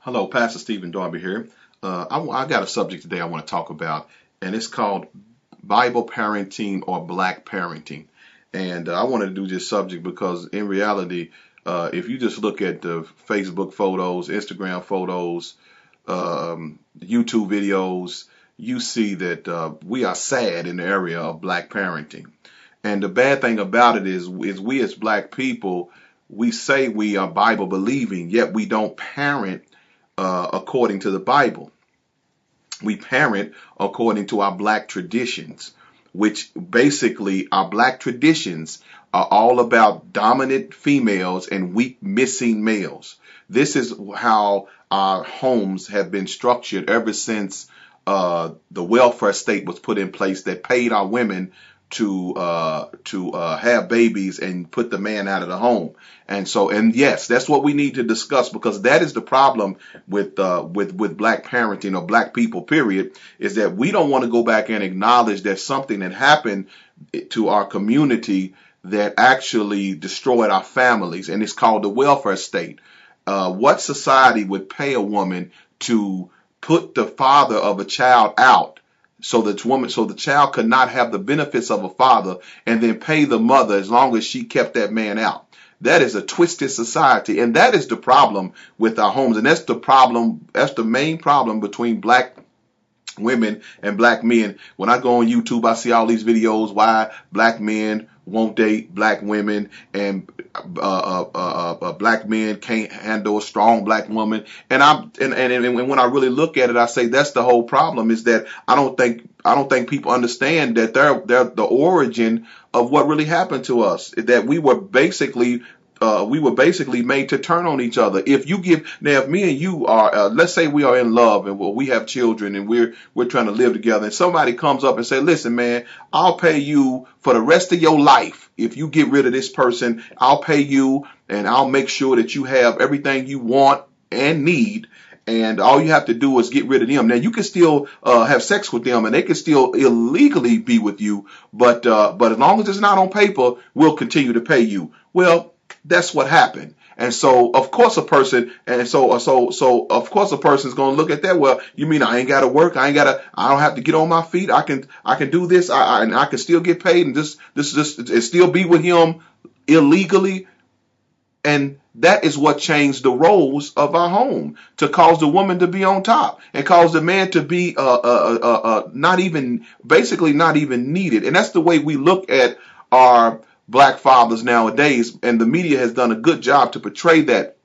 Hello, Pastor Stephen Darby here. I got a subject today I want to talk about, and it's called Bible parenting or black parenting. And I wanted to do this subject because in reality, if you just look at the Facebook photos, Instagram photos, YouTube videos, you see that we are sad in the area of black parenting. And the bad thing about it is we as black people, we say we are Bible believing, yet we don't parent according to the Bible. We parent according to our black traditions, which basically our black traditions are all about dominant females and weak missing males. This is how our homes have been structured ever since the welfare state was put in place that paid our women to have babies and put the man out of the home. And yes, that's what we need to discuss, because that is the problem with black parenting or black people, period, is that we don't want to go back and acknowledge that something that happened to our community that actually destroyed our families, and it's called the welfare state. What society would pay a woman to put the father of a child out so the child could not have the benefits of a father, and then pay the mother as long as she kept that man out? That is a twisted society, and that is the problem with our homes, and that's the problem. That's the main problem between black women and black men. When I go on YouTube, I see all these videos why black men won't date black women, and black men can't handle a strong black woman. And when I really look at it, I say that's the whole problem. Is that I don't think people understand that they're the origin of what really happened to us. That we were basically made to turn on each other. If me and you are, let's say we are in love and we have children and we're trying to live together, and somebody comes up and say, listen, man, I'll pay you for the rest of your life. If you get rid of this person, I'll pay you, and I'll make sure that you have everything you want and need. And all you have to do is get rid of them. Now, you can still have sex with them, and they can still illegally be with you. But as long as it's not on paper, we'll continue to pay you. Well, that's what happened. And so, of course, a person's going to look at that. Well, you mean I ain't got to work? I don't have to get on my feet. I can do this. And I can still get paid and and still be with him illegally. And that is what changed the roles of our home, to cause the woman to be on top and cause the man to be not even needed. And that's the way we look at our black fathers nowadays, and the media has done a good job to portray that.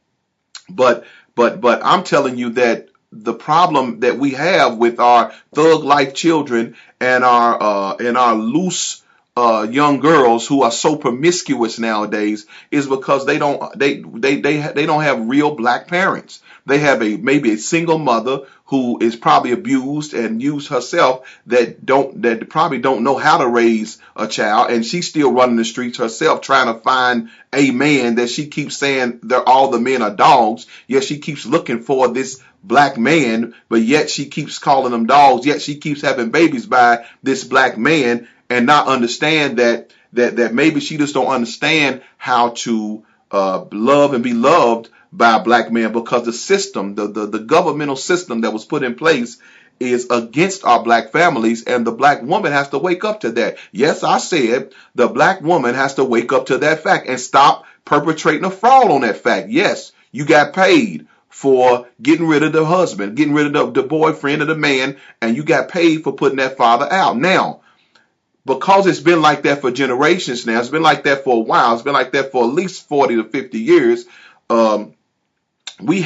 But I'm telling you that the problem that we have with our thug life children and our loose young girls who are so promiscuous nowadays is because they don't have real black parents. They have maybe a single mother who is probably abused and used herself, that probably don't know how to raise a child, and she's still running the streets herself trying to find a man that she keeps saying all the men are dogs. Yet she keeps looking for this black man, but yet she keeps calling them dogs. Yet she keeps having babies by this black man, and not understand that maybe she just don't understand how to love and be loved by a black man, because the system, the governmental system that was put in place is against our black families, and the black woman has to wake up to that. Yes, I said the black woman has to wake up to that fact and stop perpetrating a fraud on that fact. Yes, you got paid for getting rid of the husband, getting rid of the boyfriend of the man, and you got paid for putting that father out. Now, because it's been like that for generations now, it's been like that for a while, it's been like that for at least 40 to 50 years, we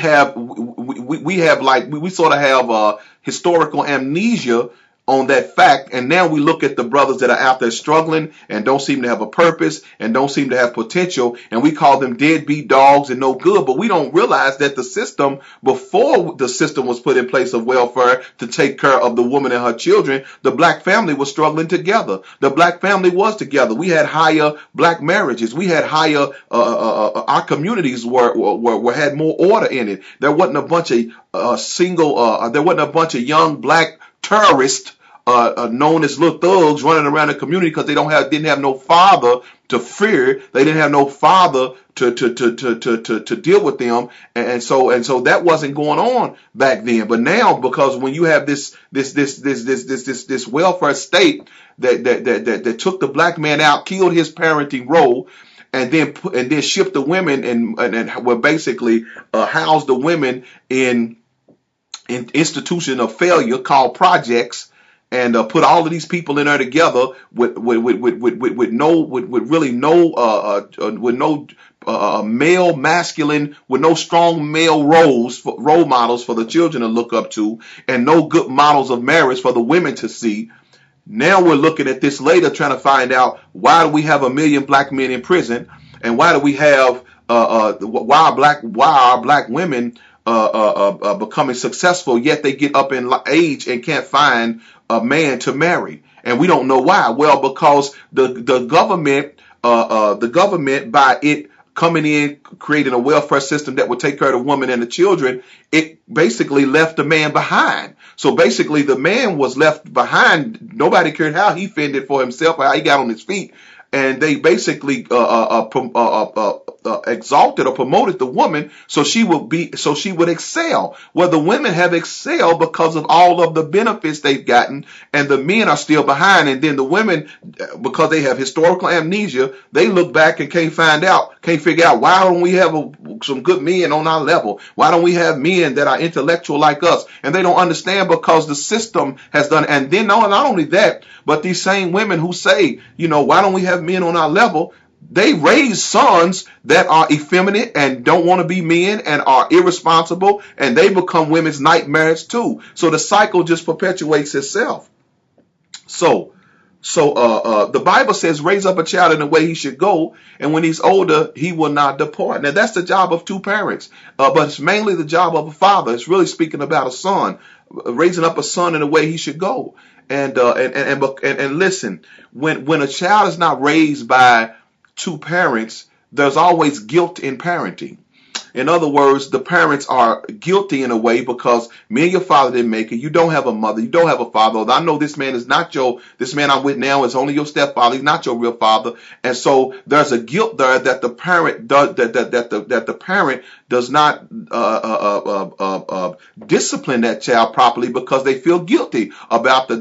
sort of have historical amnesia on that fact. And now we look at the brothers that are out there struggling and don't seem to have a purpose and don't seem to have potential, and we call them deadbeat dogs and no good. But we don't realize that the system, before the system was put in place of welfare to take care of the woman and her children, the black family was struggling together. The black family was together. We had higher black marriages. We had higher, our communities had more order in it. There wasn't a bunch of young black terrorists known as little thugs running around the community because they didn't have no father to fear. They didn't have no father to deal with them, and so that wasn't going on back then. But now, because when you have this welfare state that took the black man out, killed his parenting role, and then shipped the women and were basically housed the women in institution of failure called projects, and put all of these people in there together with no male masculine, with no strong male role models for the children to look up to, and no good models of marriage for the women to see. Now we're looking at this later, trying to find out why do we have 1 million black men in prison, and why do we have why are black women becoming successful, yet they get up in age and can't find a man to marry, and we don't know why. Well, because the government by it coming in, creating a welfare system that would take care of the woman and the children, it basically left the man behind. So basically the man was left behind. Nobody cared how he fended for himself or how he got on his feet. And they basically exalted or promoted the woman so she would excel. Well, the women have excelled because of all of the benefits they've gotten, and the men are still behind. And then the women, because they have historical amnesia, they look back and can't figure out, why don't we have some good men on our level? Why don't we have men that are intellectual like us? And they don't understand, because the system has done. And then not only that, but these same women who say, why don't we have men on our level? They raise sons that are effeminate and don't want to be men and are irresponsible, and they become women's nightmares too. So the cycle just perpetuates itself. So the Bible says, raise up a child in the way he should go, and when he's older, he will not depart. Now that's the job of two parents, but it's mainly the job of a father. It's really speaking about a son, raising up a son in the way he should go. And listen, when a child is not raised by two parents, there's always guilt in parenting. In other words, the parents are guilty in a way because me and your father didn't make it. You don't have a mother. You don't have a father. Although I know this man this man I'm with now is only your stepfather. He's not your real father. And so there's a guilt there that the parent does, that the parent does not discipline that child properly, because they feel guilty about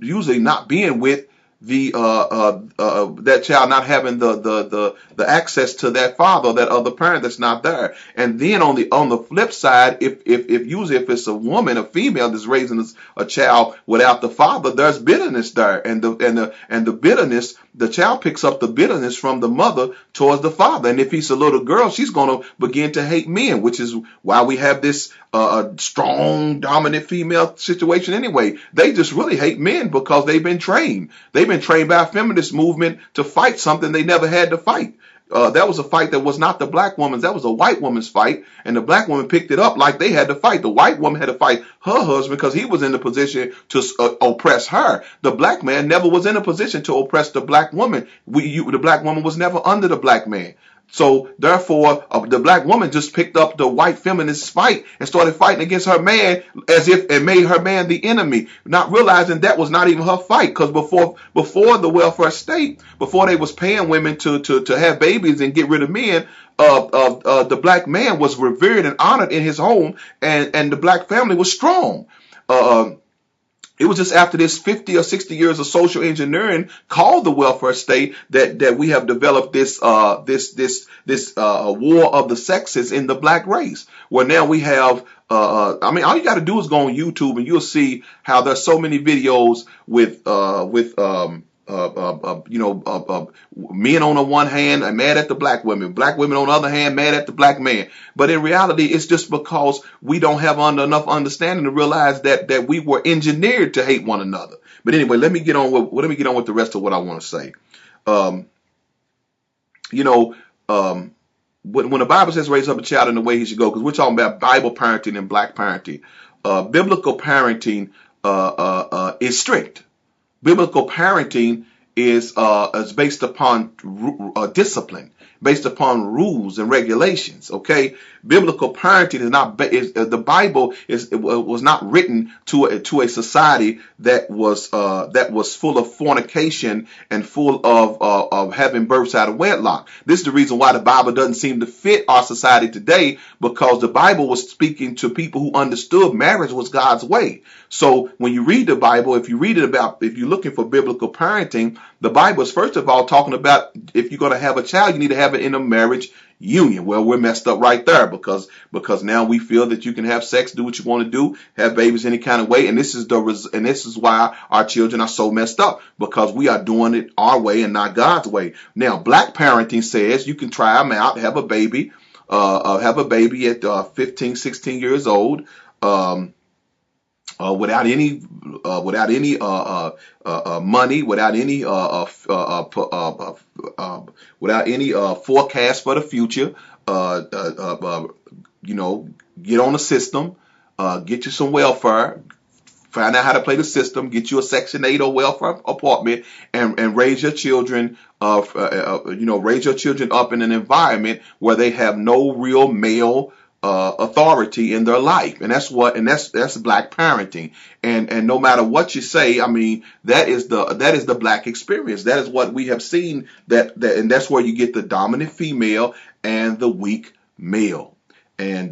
usually not being with that child, not having the access to that father, that other parent that's not there. And then on the flip side, if it's a woman, a female that's raising a child without the father, there's bitterness there, and the bitterness, the child picks up the bitterness from the mother towards the father. And if he's a little girl, she's going to begin to hate men, which is why we have this strong, dominant female situation anyway. They just really hate men because they've been trained. They've been trained by a feminist movement to fight something they never had to fight. That was a fight that was not the black woman's. That was a white woman's fight, and the black woman picked it up like they had to fight. The white woman had to fight her husband because he was in the position to oppress her. The black man never was in a position to oppress the black woman. The black woman was never under the black man. So therefore, the black woman just picked up the white feminist fight and started fighting against her man as if it made her man the enemy, not realizing that was not even her fight. Because before the welfare state, before they was paying women to have babies and get rid of men, the black man was revered and honored in his home, and the black family was strong. It was just after this 50 or 60 years of social engineering called the welfare state that we have developed this war of the sexes in the black race, where now we have all you got to do is go on YouTube and you'll see how there's so many videos with men on the one hand are mad at the black women on the other hand mad at the black man. But in reality, it's just because we don't have enough understanding to realize that we were engineered to hate one another. But anyway, let me get on with the rest of what I want to say. When the Bible says raise up a child in the way he should go, because we're talking about Bible parenting and black parenting, biblical parenting is strict. Biblical parenting is based upon discipline, based upon rules and regulations, okay? Biblical parenting is not the Bible was not written to a society that was full of fornication and full of having births out of wedlock. This is the reason why the Bible doesn't seem to fit our society today, because the Bible was speaking to people who understood marriage was God's way. So when you read the Bible, if you're looking for biblical parenting, the Bible is first of all talking about if you're going to have a child, you need to have it in a marriage union. Well, we're messed up right there because now we feel that you can have sex, do what you want to do, have babies any kind of way, and this is why our children are so messed up, because we are doing it our way and not God's way. Now, black parenting says you can try them out, have a baby at 15, 16 years old. Without any money, without any forecast for the future, get on the system, get you some welfare, find out how to play the system, get you a Section 8 or welfare apartment, and raise your children. Raise your children up in an environment where they have no real male authority in their life, and that's black parenting. And no matter what you say, I mean, that is the black experience. That is what we have seen, and that's where you get the dominant female and the weak male. And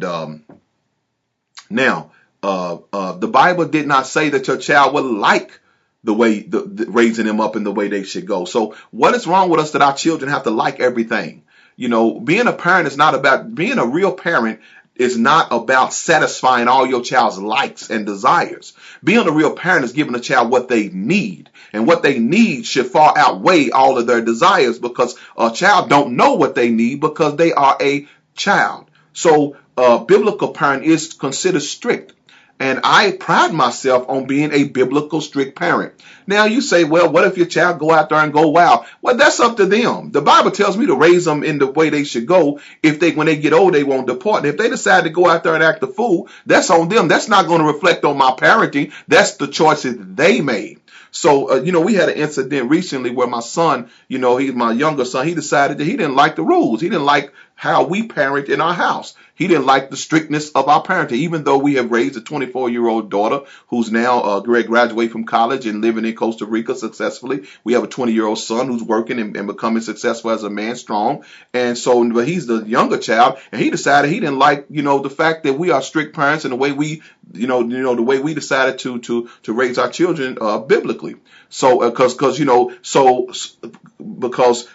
now the Bible did not say that your child would like the way raising them up in the way they should go. So what is wrong with us that our children have to like everything? Being a parent is not about being a real parent. Is not about satisfying all your child's likes and desires. Being a real parent is giving a child what they need, and what they need should far outweigh all of their desires, because a child don't know what they need because they are a child. So biblical parent is considered strict. And I pride myself on being a biblical strict parent. Now you say, well, what if your child go out there and go wild? Well, that's up to them. The Bible tells me to raise them in the way they should go. When they get old, they won't depart. And if they decide to go out there and act a fool, that's on them. That's not going to reflect on my parenting. That's the choices they made. So, we had an incident recently where my son, he's my younger son, he decided that he didn't like the rules. He didn't like how we parent in our house. He didn't like the strictness of our parenting, even though we have raised a 24-year-old daughter who's now graduated from college and living in Costa Rica successfully. We have a 20-year-old son who's working and becoming successful as a man, strong. And so, but he's the younger child, and he decided he didn't like, the fact that we are strict parents and the way we, the way we decided to raise our children biblically. So, because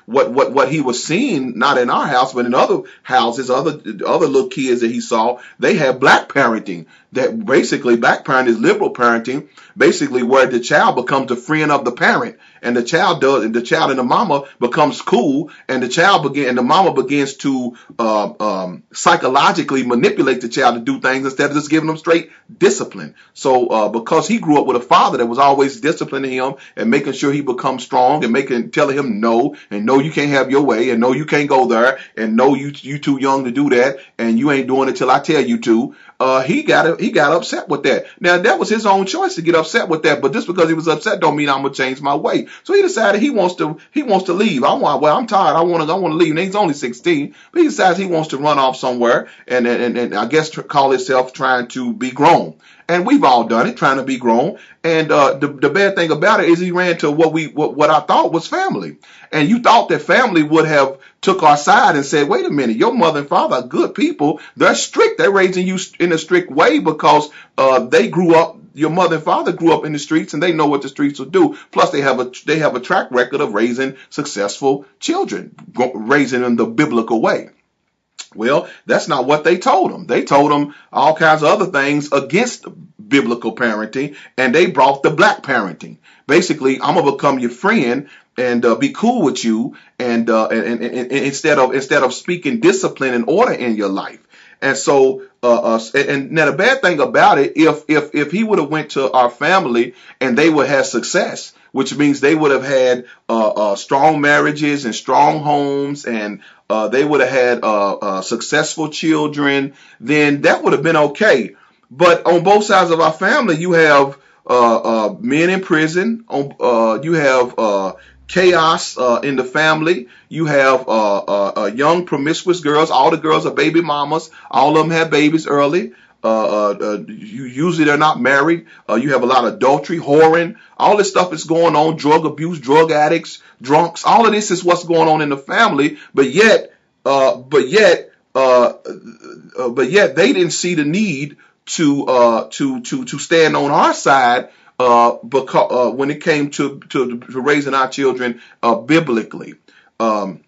what he was seeing, not in our house, but in other houses, other little kids that he saw, they had black parenting. That basically black parenting is liberal parenting, basically where the child becomes a friend of the parent, and the child and the mama becomes cool, and the mama begins to psychologically manipulate the child to do things instead of just giving them straight discipline. So because he grew up with a father that was always disciplining him and making sure he becomes strong and telling him no, and no, you can't have your way, and no, you can't go there, and no, you too young to do that, and you ain't doing it till I tell you to. He got upset with that. Now that was his own choice to get upset with that, but just because he was upset don't mean I'm gonna change my way. So he decided he wants to leave. I'm tired. I want to leave. And he's only 16, but he decides he wants to run off somewhere and I guess call himself trying to be grown. And we've all done it, trying to be grown. And the bad thing about it is he ran to what I thought was family. And you thought that family would have took our side and said, wait a minute, your mother and father are good people. They're strict. They're raising you in a strict way because they grew up. Your mother and father grew up in the streets, and they know what the streets will do. Plus, they have a track record of raising successful children, raising them the biblical way. Well, that's not what they told them. They told them all kinds of other things against biblical parenting, and they brought the black parenting. Basically, I'm gonna become your friend and be cool with you, and instead of speaking discipline and order in your life. And so, and now the bad thing about it, if he would have went to our family and they would have success, which means they would have had strong marriages and strong homes, and they would have had successful children, then that would have been okay. But on both sides of our family, you have men in prison. You have chaos in the family. You have young promiscuous girls. All the girls are baby mamas. All of them have babies early. Usually they're not married. You have a lot of adultery, whoring. All this stuff is going on. Drug abuse, drug addicts, drunks. All of this is what's going on in the family. But yet they didn't see the need to stand on our side because when it came to raising our children biblically. But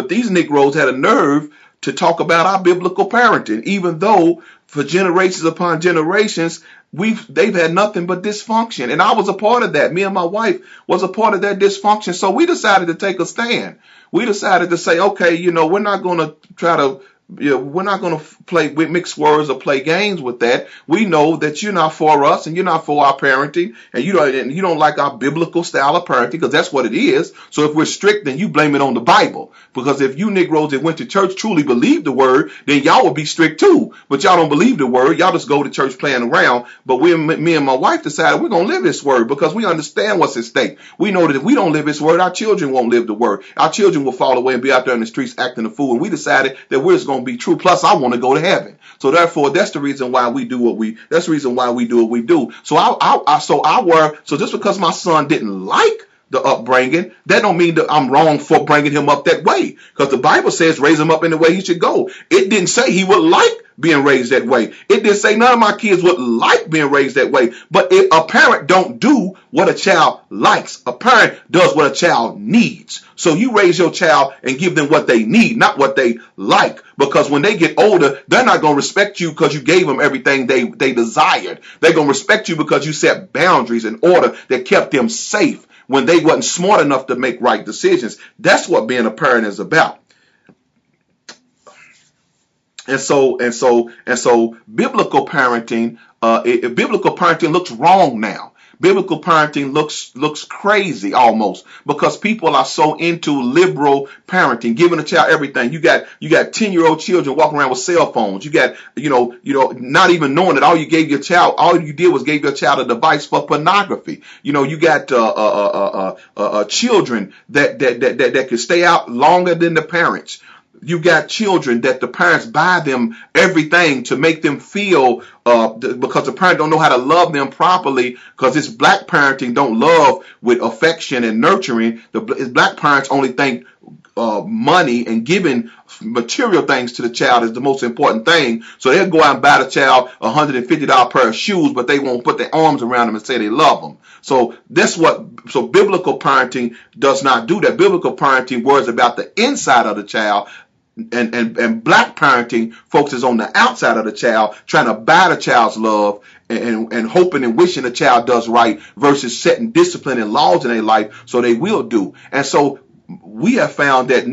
these Negroes had a nerve to talk about our biblical parenting, even though for generations upon generations they've had nothing but dysfunction. And I was a part of that. Me and my wife was a part of that dysfunction. So we decided to take a stand. We decided to say, okay, we're not going to try to we're not going to play with mixed words or play games with that. We know that you're not for us and you're not for our parenting, and you don't like our biblical style of parenting, because that's what it is. So if we're strict, then you blame it on the Bible. Because if you Negroes that went to church truly believe the word, then y'all will be strict too. But y'all don't believe the word. Y'all just go to church playing around. But me and my wife decided we're going to live this word, because we understand what's at stake. We know that if we don't live this word, our children won't live the word. Our children will fall away and be out there in the streets acting a fool. And we decided that we're just going to be true. Plus, I want to go to heaven. So therefore, that's the reason why we do what we. That's the reason why we do what we do. So just because my son didn't like the upbringing, that don't mean that I'm wrong for bringing him up that way. Because the Bible says raise him up in the way he should go. It didn't say he would like being raised that way. It didn't say none of my kids would like being raised that way. But if a parent don't do what a child likes, a parent does what a child needs. So you raise your child and give them what they need, not what they like. Because when they get older, they're not going to respect you because you gave them everything they desired. They're going to respect you because you set boundaries in order that kept them safe when they wasn't smart enough to make right decisions. That's what being a parent is about. And so biblical parenting looks wrong now. Biblical parenting looks crazy almost, because people are so into liberal parenting, giving a child everything. You got 10-year-old children walking around with cell phones. You got not even knowing that all you did was gave your child a device for pornography. You got children that can stay out longer than the parents. You got children that the parents buy them everything to make them feel, because the parent don't know how to love them properly, because this black parenting don't love with affection and nurturing. The black parents only think money and giving material things to the child is the most important thing. So they'll go out and buy the child a $150 pair of shoes, but they won't put their arms around them and say they love them. So biblical parenting does not do that. Biblical parenting worries about the inside of the child. And black parenting focuses on the outside of the child, trying to buy the child's love and hoping and wishing the child does right, versus setting discipline and laws in their life so they will do. And so we have found that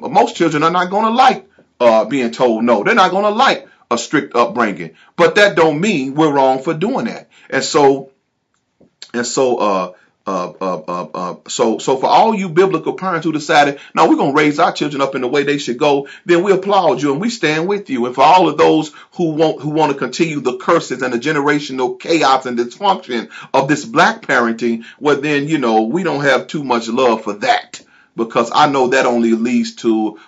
most children are not going to like being told no. They're not going to like a strict upbringing. But that don't mean we're wrong for doing that. So for all you biblical parents who decided, no, we're going to raise our children up in the way they should go, then we applaud you and we stand with you. And for all of those who want to continue the curses and the generational chaos and dysfunction of this black parenting, well, then, we don't have too much love for that. Because I know that only leads to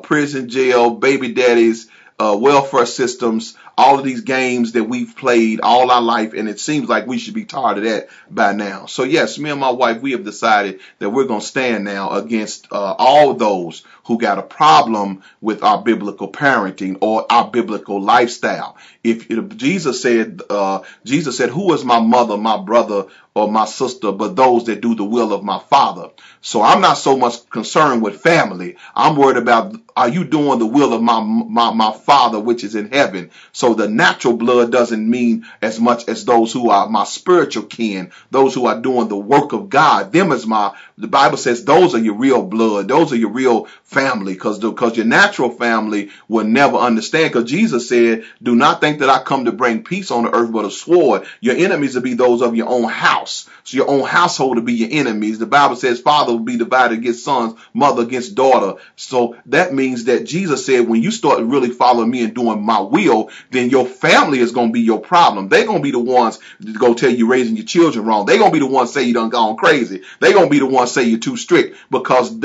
prison, jail, baby daddies, welfare systems, all of these games that we've played all our life, and it seems like we should be tired of that by now. So yes, me and my wife, we have decided that we're going to stand now against all those who got a problem with our biblical parenting or our biblical lifestyle. If Jesus said, "Who is my mother, my brother, or my sister, but those that do the will of my Father?" So I'm not so much concerned with family. I'm worried about, are you doing the will of my Father which is in heaven? So the natural blood doesn't mean as much as those who are my spiritual kin, those who are doing the work of God. The Bible says those are your real blood. Those are your real family, because your natural family will never understand. Because Jesus said, do not think that I come to bring peace on the earth but a sword. Your enemies will be those of your own house. So your own household will be your enemies. The Bible says father will be divided against sons, mother against daughter. So that means that Jesus said, when you start really following me and doing my will, then your family is going to be your problem. They're going to be the ones that go tell you raising your children wrong. They're going to be the ones say you done gone crazy. They're going to be the ones say you're too strict, because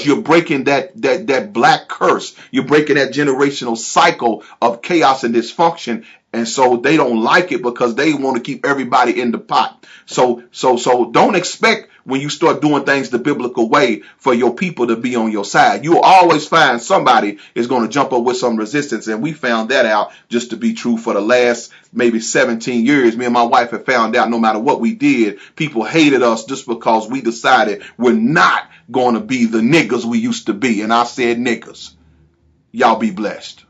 you're breaking that black curse. You're breaking that generational cycle of chaos and dysfunction. And so they don't like it because they want to keep everybody in the pot. So don't expect, when you start doing things the biblical way, for your people to be on your side. You'll always find somebody is going to jump up with some resistance. And we found that out just to be true for the last maybe 17 years. Me and my wife have found out no matter what we did, people hated us just because we decided we're not going to be the niggas we used to be. And I said niggas. Y'all be blessed.